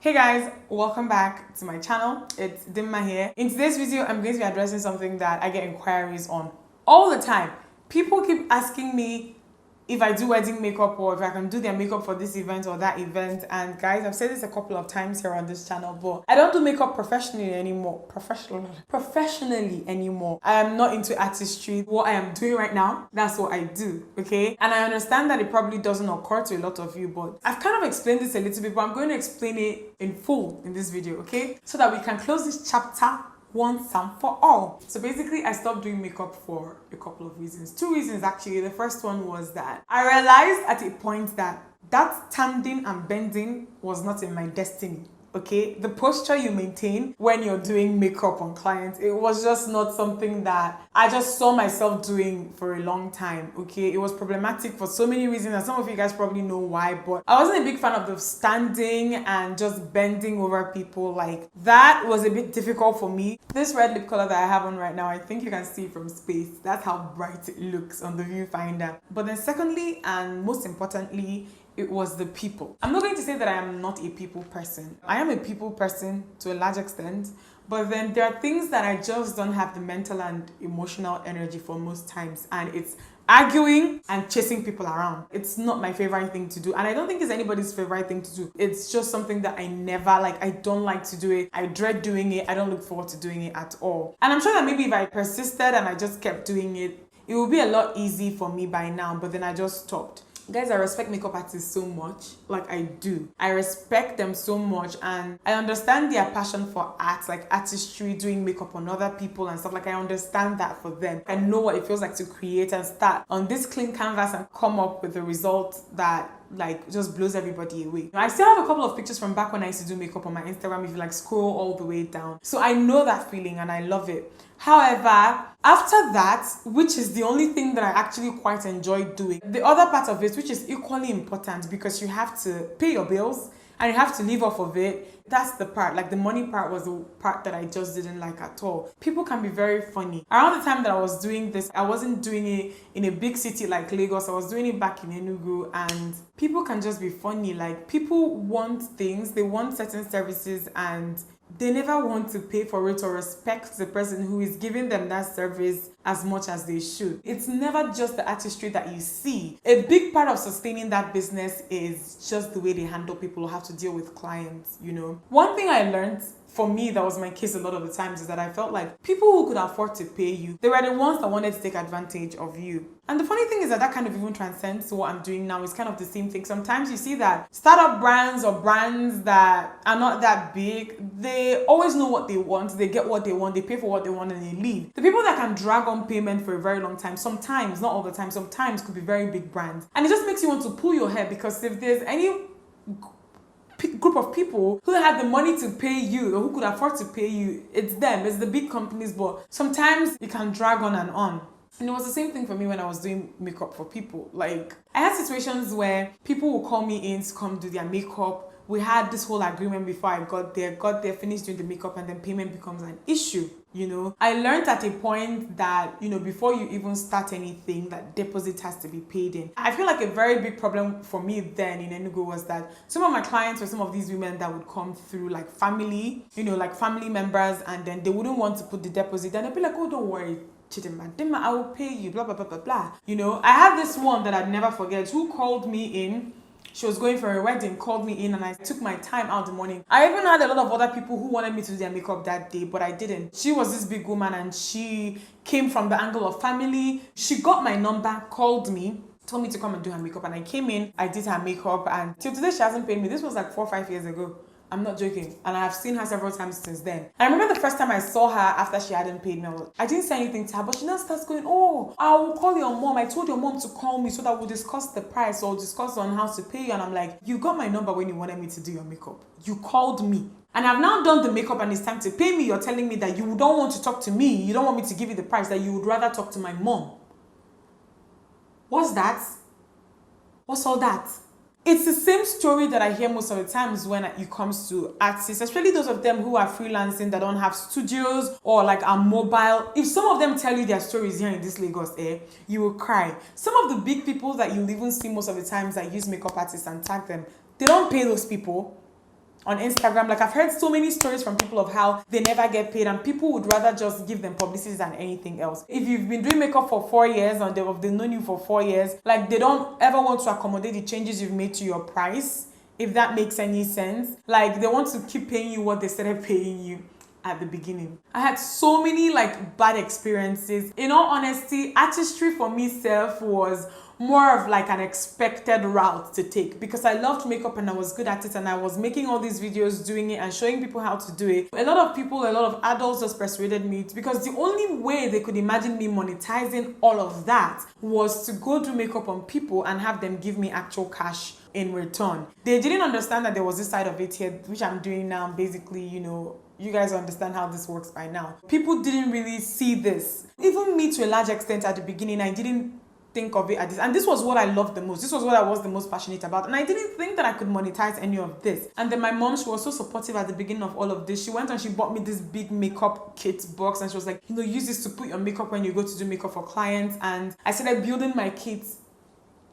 Hey guys, welcome back to my channel. It's Dimma here. In today's video, I'm going to be addressing something that I get inquiries on all the time. People keep asking me if I do wedding makeup or if I can do their makeup for this event or that event. And guys, I've said this a couple of times here on this channel, but I don't do makeup professionally anymore. Professionally anymore. I am not into artistry. What I am doing right now, that's what I do, okay? And I understand that it probably doesn't occur to a lot of you, but I've kind of explained this a little bit, but I'm going to explain it in full in this video, okay? So that we can close this chapter once and for all. So basically, I stopped doing makeup for a couple of reasons. Two reasons actually. The first one was that I realized at a point that standing and bending was not in my destiny. Okay, the posture you maintain when you're doing makeup on clients, it was just not something that I just saw myself doing for a long time. Okay, it was problematic for so many reasons, and some of you guys probably know why, but I wasn't a big fan of the standing and just bending over people. Like, that was a bit difficult for me. This red lip color that I have on right now, I think you can see from space. That's how bright it looks on the viewfinder. But then secondly, and most importantly, it was the people. I'm not going to say that I am not a people person. I am a people person to a large extent, but then there are things that I just don't have the mental and emotional energy for most times, and it's arguing and chasing people around. It's not my favorite thing to do, and I don't think it's anybody's favorite thing to do. It's just something that I never like. I don't like to do it. I dread doing it. I don't look forward to doing it at all. And I'm sure that maybe if I persisted and I just kept doing it, it would be a lot easier for me by now, but then I just stopped. Guys, I respect makeup artists so much. Like, I do. I respect them so much, and I understand their passion for art, like artistry, doing makeup on other people and stuff. Like, I understand that for them. I know what it feels like to create and start on this clean canvas and come up with a result that like just blows everybody away. I still have a couple of pictures from back when I used to do makeup on my Instagram if you like scroll all the way down. So I know that feeling and I love it. However, after that, which is the only thing that I actually quite enjoy doing, the other part of it, which is equally important because you have to pay your bills and you have to live off of it, that's the part. Like, the money part was the part that I just didn't like at all. People can be very funny. Around the time that I was doing this, I wasn't doing it in a big city like Lagos. I was doing it back in Enugu, and people can just be funny. Like, people want things, they want certain services, and they never want to pay for it or respect the person who is giving them that service as much as they should. It's never just the artistry that you see. A big part of sustaining that business is just the way they handle people who have to deal with clients, you know. One thing I learned, for me, that was my case a lot of the times, is that I felt like people who could afford to pay you, they were the ones that wanted to take advantage of you. And the funny thing is that kind of even transcends to what I'm doing now. It's kind of the same thing. Sometimes you see that startup brands or brands that are not that big, they always know what they want, they get what they want, they pay for what they want, and they leave. The people that can drag on payment for a very long time, sometimes, not all the time, sometimes could be very big brands. And it just makes you want to pull your hair, because if there's any group of people who had the money to pay you or who could afford to pay you, it's them, it's the big companies. But sometimes you can drag on and on. And it was the same thing for me when I was doing makeup for people. Like, I had situations where people would call me in to come do their makeup. We had this whole agreement before I got there, finished doing the makeup, and then payment becomes an issue. You know, I learned at a point that, you know, before you even start anything, that deposit has to be paid in. I feel like a very big problem for me then in Enugu was that some of my clients were some of these women that would come through like family, you know, like family members, and then they wouldn't want to put the deposit, and they'd be like, oh, don't worry, Dimma, I will pay you, blah, blah, blah, blah, blah. You know, I had this one that I'd never forget who called me in. She was going for a wedding, called me in, and I took my time out the morning. I even had a lot of other people who wanted me to do their makeup that day, but I didn't. She was this big woman, and she came from the angle of family. She got my number, called me, told me to come and do her makeup, and I came in, I did her makeup, and till today she hasn't paid me. This was like 4 or 5 years ago. I'm not joking. And I have seen her several times since then. And I remember the first time I saw her after she hadn't paid me, I didn't say anything to her, but she now starts going, oh, I will call your mom. I told your mom to call me so that we'll discuss the price or discuss on how to pay you. And I'm like, you got my number when you wanted me to do your makeup. You called me. And I've now done the makeup and it's time to pay me. You're telling me that you don't want to talk to me. You don't want me to give you the price, that you would rather talk to my mom. What's that? What's all that? It's the same story that I hear most of the times when it comes to artists, especially those of them who are freelancing, that don't have studios or like are mobile. If some of them tell you their stories here in this Lagos, you will cry. Some of the big people that you'll even see most of the times that use makeup artists and tag them, they don't pay those people. on Instagram. Like, I've heard so many stories from people of how they never get paid and people would rather just give them publicity than anything else. If you've been doing makeup for 4 years and they've known you for 4 years, like, they don't ever want to accommodate the changes you've made to your price, if that makes any sense. Like, they want to keep paying you what they started paying you at the beginning. I had so many like bad experiences. In all honesty, artistry for me self was more of like an expected route to take because I loved makeup and I was good at it and I was making all these videos doing it and showing people how to do it. A lot of people, a lot of adults just persuaded me because the only way they could imagine me monetizing all of that was to go do makeup on people and have them give me actual cash in return. They didn't understand that there was this side of it here, which I'm doing now. Basically, you guys understand how this works by now. People didn't really see this. Even me, to a large extent, at the beginning, I didn't think of it as this. And this was what I loved the most. This was what I was the most passionate about. And I didn't think that I could monetize any of this. And then my mom, she was so supportive at the beginning of all of this. She went and she bought me this big makeup kit box. And she was like, use this to put your makeup when you go to do makeup for clients. And I started building my kits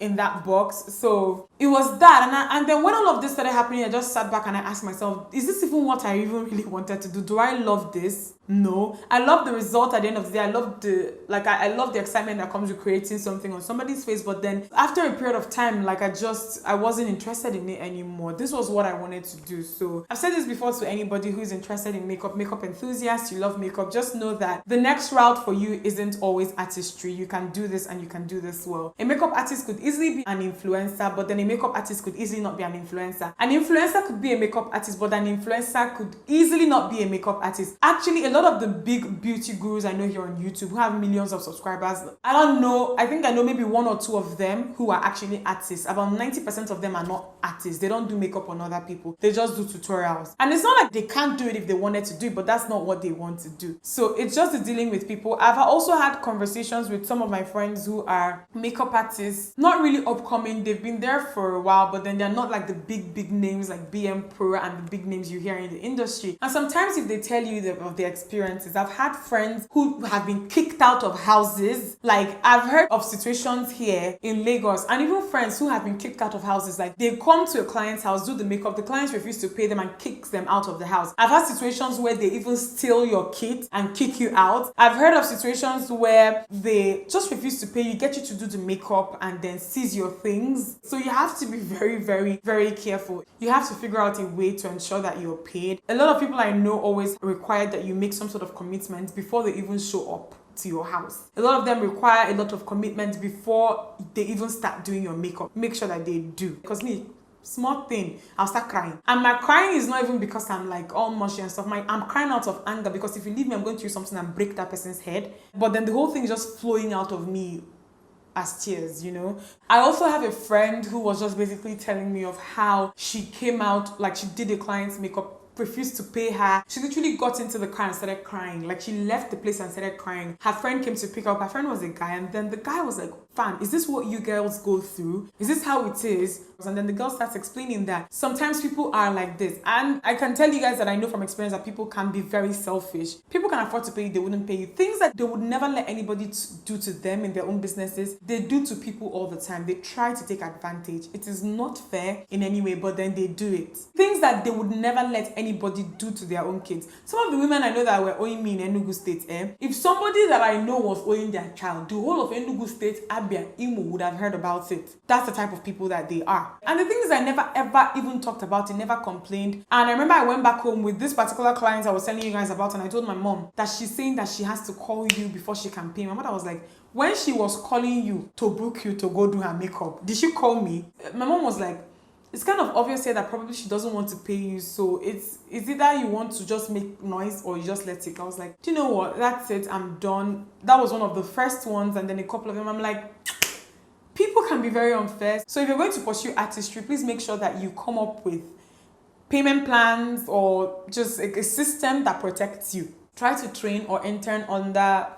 in that box. So it was that, and then when all of this started happening, I just sat back and I asked myself, is this even what I even really wanted to do? Do I love this? No. I love the result at the end of the day. I love I love the excitement that comes with creating something on somebody's face. But then after a period of time, like I wasn't interested in it anymore. This was what I wanted to do. So I've said this before to anybody who is interested in makeup enthusiasts, you love makeup, just know that the next route for you isn't always artistry. You can do this and you can do this well. A makeup artist could easily be an influencer, but then a makeup artist could easily not be an influencer. An influencer could be a makeup artist, but an influencer could easily not be a makeup artist. Actually, a lot of the big beauty gurus I know here on YouTube who have millions of subscribers, I don't know, I think I know maybe 1 or 2 of them who are actually artists. About 90% of them are not artists. They don't do makeup on other people. They just do tutorials. And it's not like they can't do it if they wanted to do it, but that's not what they want to do. So it's just dealing with people. I've also had conversations with some of my friends who are makeup artists, not really upcoming. They've been there for a while, but then they're not like the big names like BM Pro and the big names you hear in the industry. And sometimes if they tell you of their experiences, I've had friends who have been kicked out of houses. Like, I've heard of situations here in Lagos, and even friends who have been kicked out of houses. Like, they come to a client's house, do the makeup, the clients refuse to pay them and kicks them out of the house. I've had situations where they even steal your kit and kick you out. I've heard of situations where they just refuse to pay you, get you to do the makeup and then seize your things. So you have to be very, very, very careful. You have to figure out a way to ensure that you're paid. A lot of people I know always require that you make some sort of commitment before they even show up to your house. A lot of them require a lot of commitment before they even start doing your makeup. Make sure that they do. Because me, small thing, I'll start crying. And my crying is not even because I'm like all mushy and stuff. I'm crying out of anger because if you leave me, I'm going to use something and break that person's head. But then the whole thing is just flowing out of me as tears, I also have a friend who was just basically telling me of how she came out, like she did a client's makeup, refused to pay her. She literally got into the car and started crying. Like, she left the place and started crying. Her friend came to pick her up. Her friend was a guy, and then the guy was like, fam, is this what you girls go through? Is this how it is? And then the girl starts explaining that sometimes people are like this. And I can tell you guys that I know from experience that people can be very selfish. People can afford to pay you, they wouldn't pay you. Things that they would never let anybody do to them in their own businesses, they do to people all the time. They try to take advantage. It is not fair in any way, but then they do it. Things that they would never let anybody do to their own kids. Some of the women I know that were owing me in Enugu State, if somebody that I know was owing their child, the whole of Enugu State, Abia, Imo would have heard about it. That's the type of people that they are. And the thing is, I never ever even talked about it, never complained. And I remember I went back home with this particular client I was telling you guys about, and I told my mom that she's saying that she has to call you before she can pay. My mother was like, when she was calling you to book you to go do her makeup, did she call me? My mom was like, it's kind of obvious here that probably she doesn't want to pay you, so it's either you want to just make noise or you just let it. I was like, do you know what? That's it, I'm done. That was one of the first ones, and then a couple of them, I'm like, people can be very unfair. So if you're going to pursue artistry, please make sure that you come up with payment plans or just a system that protects you. Try to train or intern under,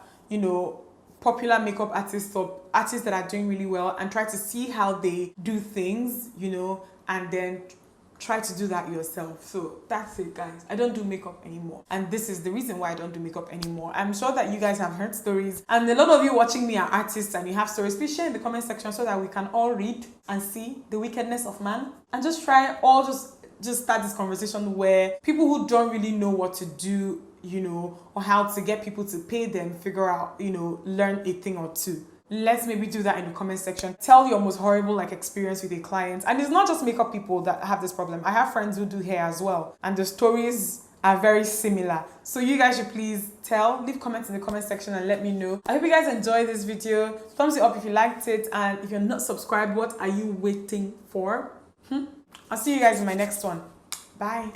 popular makeup artists or artists that are doing really well, and try to see how they do things, and then try to do that yourself. So that's it, guys. I don't do makeup anymore. And this is the reason why I don't do makeup anymore. I'm sure that you guys have heard stories, and a lot of you watching me are artists and you have stories. Please share in the comment section so that we can all read and see the wickedness of man, and just just start this conversation where people who don't really know what to do, you know, or how to get people to pay them, figure out, you know, learn a thing or two. Let's maybe do that in the comment section. Tell your most horrible like experience with a client. And it's not just makeup people that have this problem. I have friends who do hair as well, and the stories are very similar. So you guys should please leave comments in the comment section and let me know. I hope you guys enjoyed this video. Thumbs it up if you liked it, and if you're not subscribed, what are you waiting for? I'll see you guys in my next one. Bye.